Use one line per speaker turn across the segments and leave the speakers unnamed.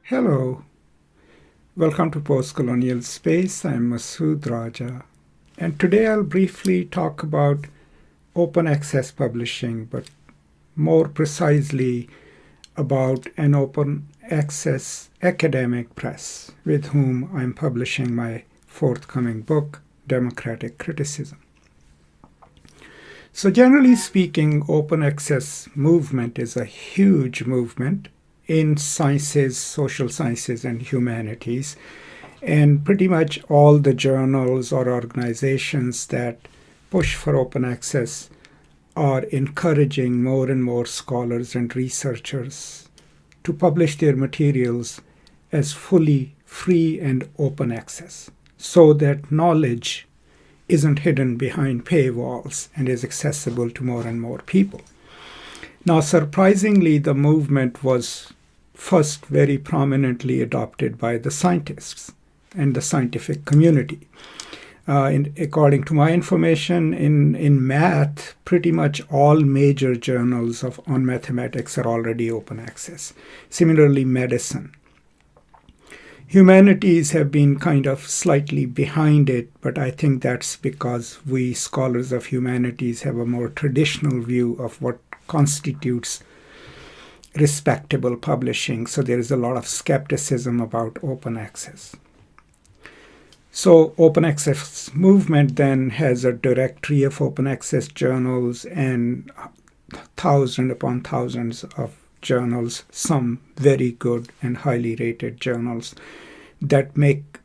Hello, welcome to Postcolonial Space. I'm Masood Raja, and today I'll briefly talk about open access publishing, but more precisely about an open access academic press with whom I'm publishing my forthcoming book, Democratic Criticism. So generally speaking, open access movement is a huge movement in sciences, social sciences, and humanities. And pretty much all the journals or organizations that push for open access are encouraging more and more scholars and researchers to publish their materials as fully free and open access so that knowledge isn't hidden behind paywalls and is accessible to more and more people. Now, surprisingly, the movement was first very prominently adopted by the scientists and the scientific community. According to my information, in math, pretty much all major journals on mathematics are already open access. Similarly, medicine. Humanities have been kind of slightly behind it, but I think that's because we scholars of humanities have a more traditional view of what constitutes respectable publishing, so there is a lot of skepticism about open access. So open access movement then has a directory of open access journals and thousands upon thousands of journals, some very good and highly rated journals that make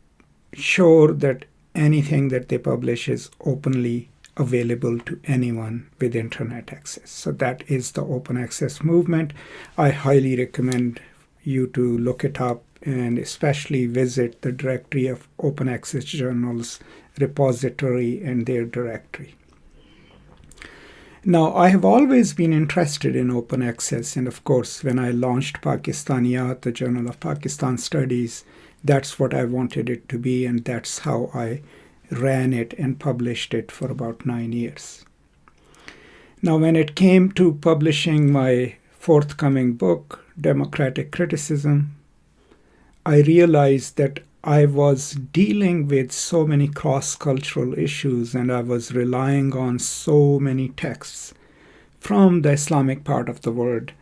sure that anything that they publish is openly available to anyone with internet access. So that is the open access movement. I highly recommend you to look it up and especially visit the directory of open access journals repository and their directory. Now, I have always been interested in open access, and of course, when I launched Pakistaniyat, the Journal of Pakistan Studies, that's what I wanted it to be, and that's how I ran it and published it for about 9 years. Now, when it came to publishing my forthcoming book, Democratic Criticism, I realized that I was dealing with so many cross-cultural issues and I was relying on so many texts from the Islamic part of the world.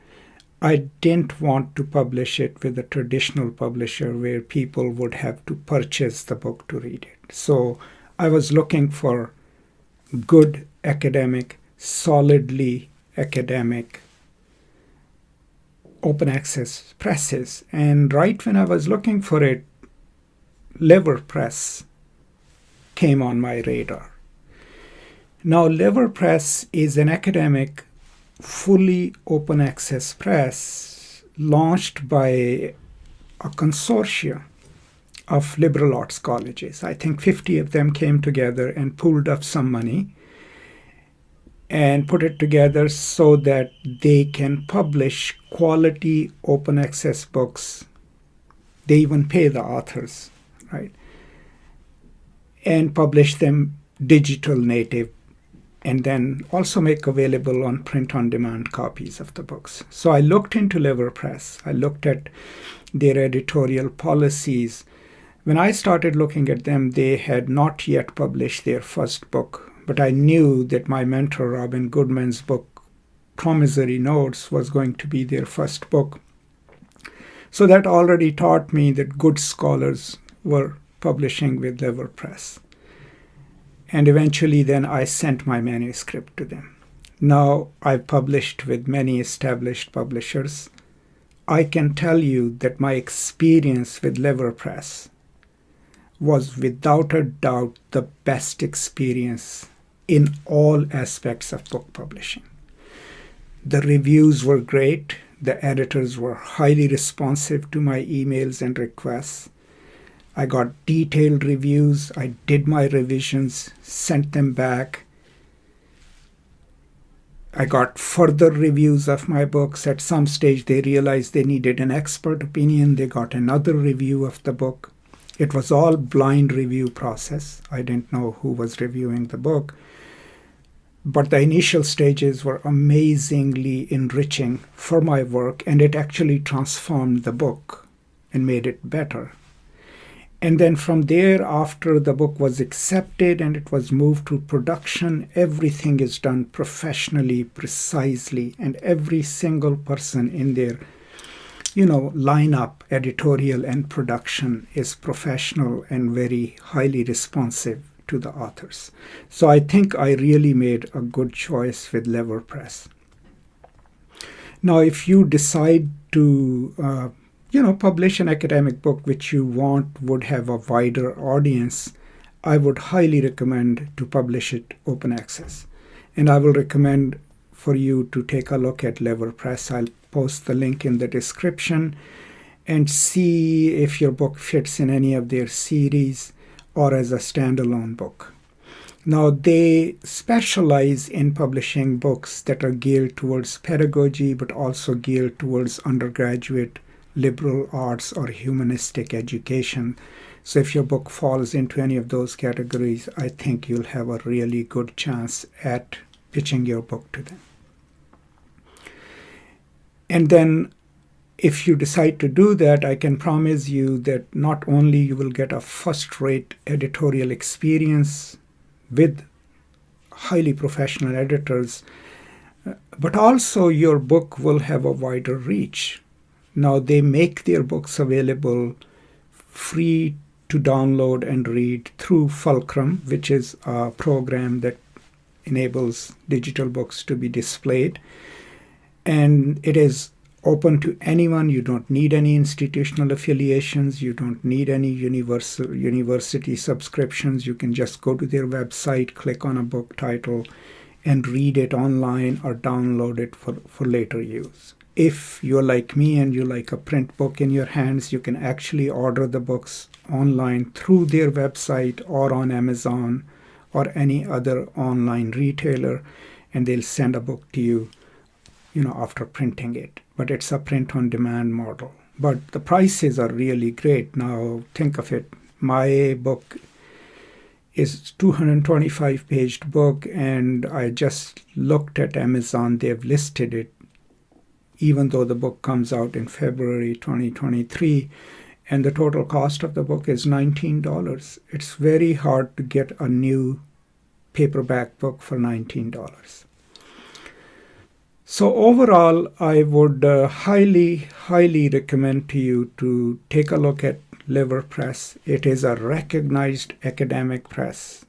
I didn't want to publish it with a traditional publisher where people would have to purchase the book to read it. So I was looking for good academic, solidly academic open access presses. And right when I was looking for it, Lever Press came on my radar. Now, Lever Press is an academic, fully open access press launched by a consortium of liberal arts colleges. I think 50 of them came together and pooled up some money and put it together so that they can publish quality open access books. They even pay the authors, right? And publish them digital native and then also make available on print-on-demand copies of the books. So I looked into Lever Press. I looked at their editorial policies. When I started looking at them, they had not yet published their first book, but I knew that my mentor, Robin Goodman's book, Promissory Notes, was going to be their first book. So that already taught me that good scholars were publishing with Lever Press. And eventually then I sent my manuscript to them. Now I've published with many established publishers. I can tell you that my experience with Lever Press was without a doubt the best experience in all aspects of book publishing. The reviews were great. The editors were highly responsive to my emails and requests. I got detailed reviews. I did my revisions, sent them back. I got further reviews of my books. At some stage, they realized they needed an expert opinion. They got another review of the book. It was all blind review process. I didn't know who was reviewing the book. But the initial stages were amazingly enriching for my work, and it actually transformed the book. and made it better. And then from there, after the book was accepted and it was moved to production, everything is done professionally, precisely, and every single person in their, lineup, editorial and production is professional and very highly responsive to the authors. So I think I really made a good choice with Lever Press. Now, if you decide to publish an academic book which you want would have a wider audience, I would highly recommend to publish it open access. And I will recommend for you to take a look at Lever Press. I'll post the link in the description and see if your book fits in any of their series or as a standalone book. Now, they specialize in publishing books that are geared towards pedagogy, but also geared towards undergraduate liberal arts or humanistic education. So if your book falls into any of those categories, I think you'll have a really good chance at pitching your book to them. And then if you decide to do that, I can promise you that not only you will get a first-rate editorial experience with highly professional editors, but also your book will have a wider reach. Now, they make their books available free to download and read through Fulcrum, which is a program that enables digital books to be displayed. And it is open to anyone. You don't need any institutional affiliations. You don't need any university subscriptions. You can just go to their website, click on a book title, and read it online or download it for later use. If you're like me and you like a print book in your hands, you can actually order the books online through their website or on Amazon or any other online retailer, and they'll send a book to you, after printing it. But it's a print-on-demand model. But the prices are really great. Now, think of it. My book is 225-page book, and I just looked at Amazon. They've listed it, even though the book comes out in February 2023, and the total cost of the book is $19. It's very hard to get a new paperback book for $19. So overall, I would highly, highly recommend to you to take a look at Lever Press. It is a recognized academic press.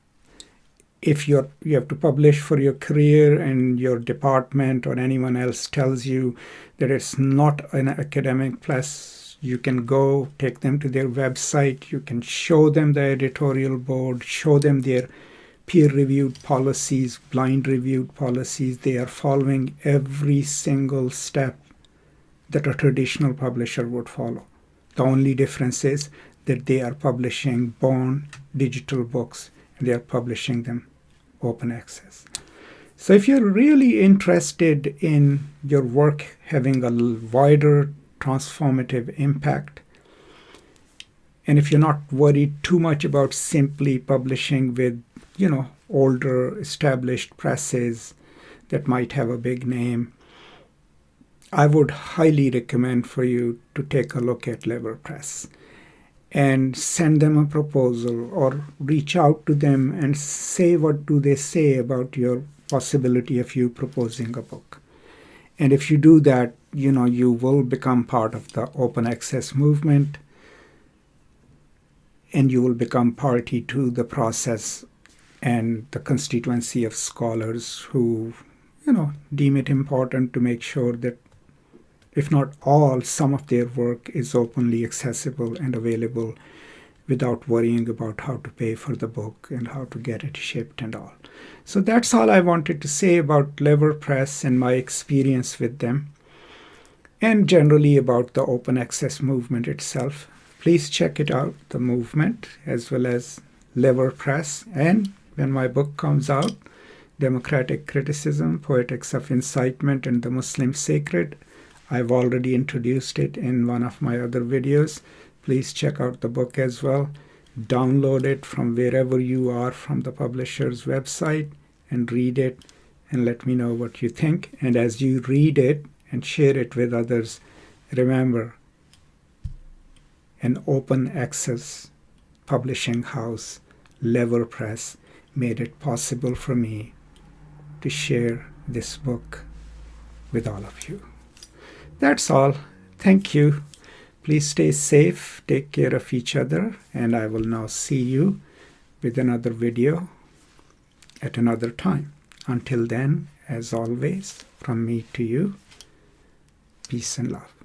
If you have to publish for your career and your department or anyone else tells you that it's not an academic press, you can go take them to their website. You can show them the editorial board, show them their peer-reviewed policies, blind-reviewed policies. They are following every single step that a traditional publisher would follow. The only difference is that they are publishing born digital books and they are publishing them open access. So if you're really interested in your work having a wider transformative impact, and if you're not worried too much about simply publishing with older established presses that might have a big name, I would highly recommend for you to take a look at Lever Press and send them a proposal or reach out to them and say what do they say about your possibility of you proposing a book. And if you do that, you will become part of the open access movement, and you will become party to the process and the constituency of scholars who, deem it important to make sure that, if not all, some of their work is openly accessible and available without worrying about how to pay for the book and how to get it shipped and all. So that's all I wanted to say about Lever Press and my experience with them, and generally about the open access movement itself. Please check it out, the movement, as well as Lever Press. And when my book comes out, Democratic Criticism, Poetics of Incitement and the Muslim Sacred, I've already introduced it in one of my other videos. Please check out the book as well. Download it from wherever you are from the publisher's website and read it and let me know what you think. And as you read it and share it with others, remember, an open access publishing house, Lever Press, made it possible for me to share this book with all of you. That's all. Thank you. Please stay safe, take care of each other, and I will now see you with another video at another time. Until then, as always, from me to you, peace and love.